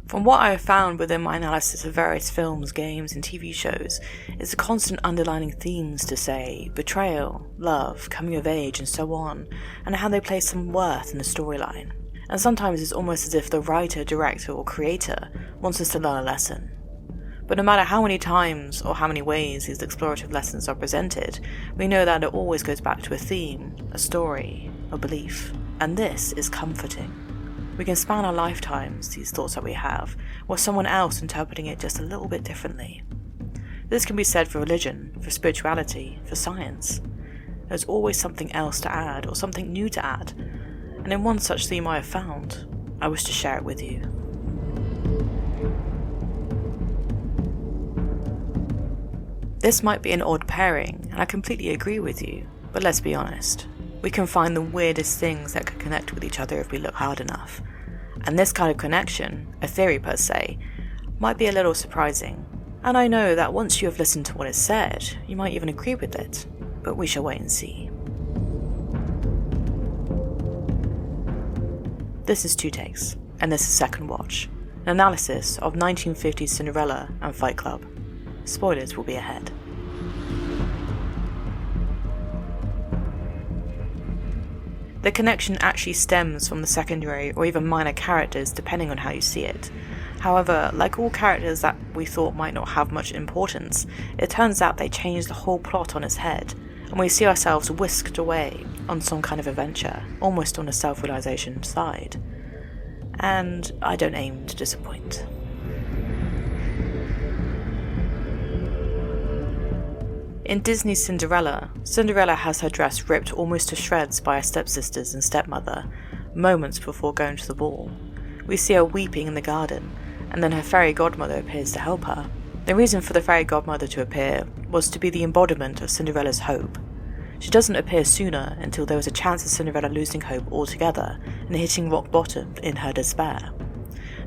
From what I have found within my analysis of various films, games, and TV shows, is the constant underlining themes to say betrayal, love, coming of age, and so on, and how they place some worth in the storyline. And sometimes it's almost as if the writer, director, or creator wants us to learn a lesson. But no matter how many times or how many ways these explorative lessons are presented, we know that it always goes back to a theme, a story, a belief. And this is comforting. We can span our lifetimes, these thoughts that we have, or someone else interpreting it just a little bit differently. This can be said for religion, for spirituality, for science. There's always something else to add, or something new to add, and in one such theme I have found, I wish to share it with you. This might be an odd pairing, and I completely agree with you, but let's be honest. We can find the weirdest things that could connect with each other if we look hard enough. And this kind of connection, a theory per se, might be a little surprising. And I know that once you have listened to what is said, you might even agree with it, but we shall wait and see. This is Two Takes, and this is Second Watch, an analysis of 1950s Cinderella and Fight Club. Spoilers will be ahead. The connection actually stems from the secondary or even minor characters depending on how you see it. However, like all characters that we thought might not have much importance, it turns out they change the whole plot on its head, and we see ourselves whisked away on some kind of adventure, almost on a self-realization side. And I don't aim to disappoint. In Disney's Cinderella, Cinderella has her dress ripped almost to shreds by her stepsisters and stepmother, moments before going to the ball. We see her weeping in the garden, and then her fairy godmother appears to help her. The reason for the fairy godmother to appear was to be the embodiment of Cinderella's hope. She doesn't appear sooner until there was a chance of Cinderella losing hope altogether and hitting rock bottom in her despair.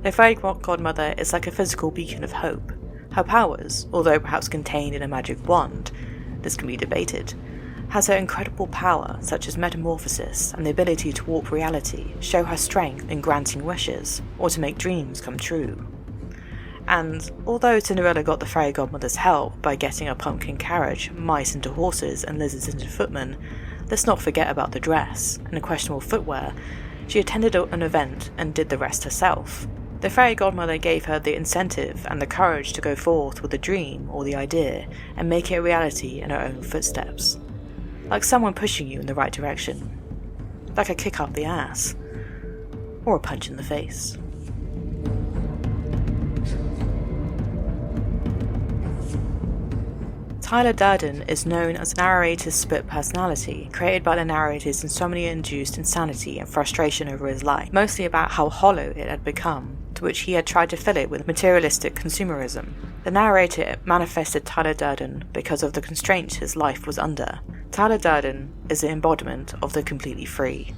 The fairy godmother is like a physical beacon of hope. Her powers, although perhaps contained in a magic wand, this can be debated, has her incredible power such as metamorphosis and the ability to warp reality, show her strength in granting wishes, or to make dreams come true. And although Cinderella got the fairy godmother's help by getting a pumpkin carriage, mice into horses and lizards into footmen, let's not forget about the dress and the questionable footwear. She attended an event and did the rest herself. The fairy godmother gave her the incentive and the courage to go forth with the dream or the idea and make it a reality in her own footsteps. Like someone pushing you in the right direction. Like a kick up the ass. Or a punch in the face. Tyler Durden is known as the narrator's split personality, created by the narrator's insomnia-induced insanity and frustration over his life, mostly about how hollow it had become, to which he had tried to fill it with materialistic consumerism. The narrator manifested Tyler Durden because of the constraints his life was under. Tyler Durden is the embodiment of the completely free,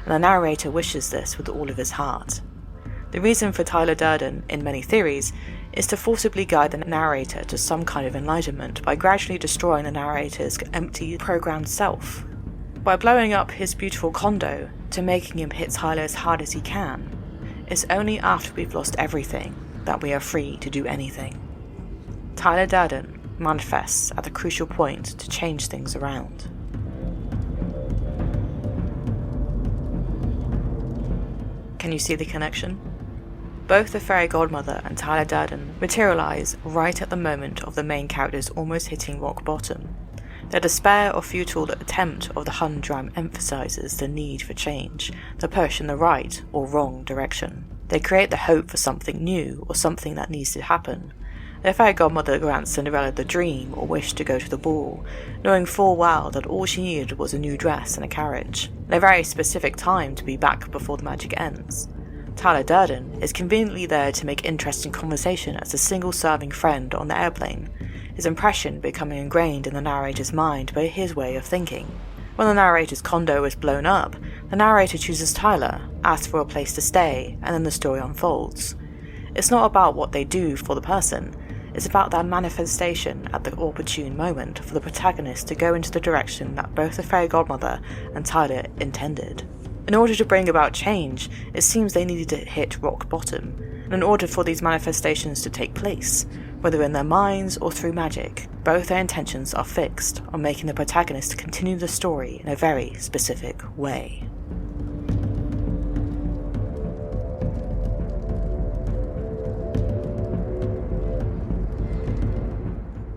and the narrator wishes this with all of his heart. The reason for Tyler Durden, in many theories, is to forcibly guide the narrator to some kind of enlightenment by gradually destroying the narrator's empty, programmed self. By blowing up his beautiful condo to making him hit Tyler as hard as he can, it's only after we've lost everything that we are free to do anything. Tyler Durden manifests at the crucial point to change things around. Can you see the connection? Both the fairy godmother and Tyler Durden materialize right at the moment of the main characters almost hitting rock bottom. The despair or futile attempt of the humdrum emphasizes the need for change, the push in the right or wrong direction. They create the hope for something new or something that needs to happen. The fairy godmother grants Cinderella the dream or wish to go to the ball, knowing full well that all she needed was a new dress and a carriage, and a very specific time to be back before the magic ends. Tyler Durden is conveniently there to make interesting conversation as a single-serving friend on the airplane, his impression becoming ingrained in the narrator's mind by his way of thinking. When the narrator's condo is blown up, the narrator chooses Tyler, asks for a place to stay, and then the story unfolds. It's not about what they do for the person, it's about that manifestation at the opportune moment for the protagonist to go into the direction that both the fairy godmother and Tyler intended. In order to bring about change, it seems they needed to hit rock bottom, and in order for these manifestations to take place, whether in their minds or through magic, both their intentions are fixed on making the protagonist continue the story in a very specific way.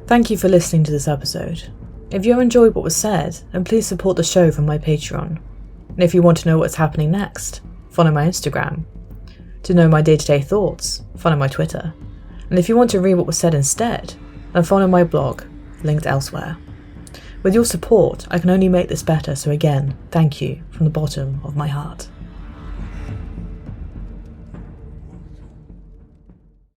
Thank you for listening to this episode. If you enjoyed what was said, then please support the show from my Patreon. And if you want to know what's happening next, follow my Instagram. To know my day-to-day thoughts, follow my Twitter. And if you want to read what was said instead, then follow my blog, linked elsewhere. With your support, I can only make this better, so again, thank you from the bottom of my heart.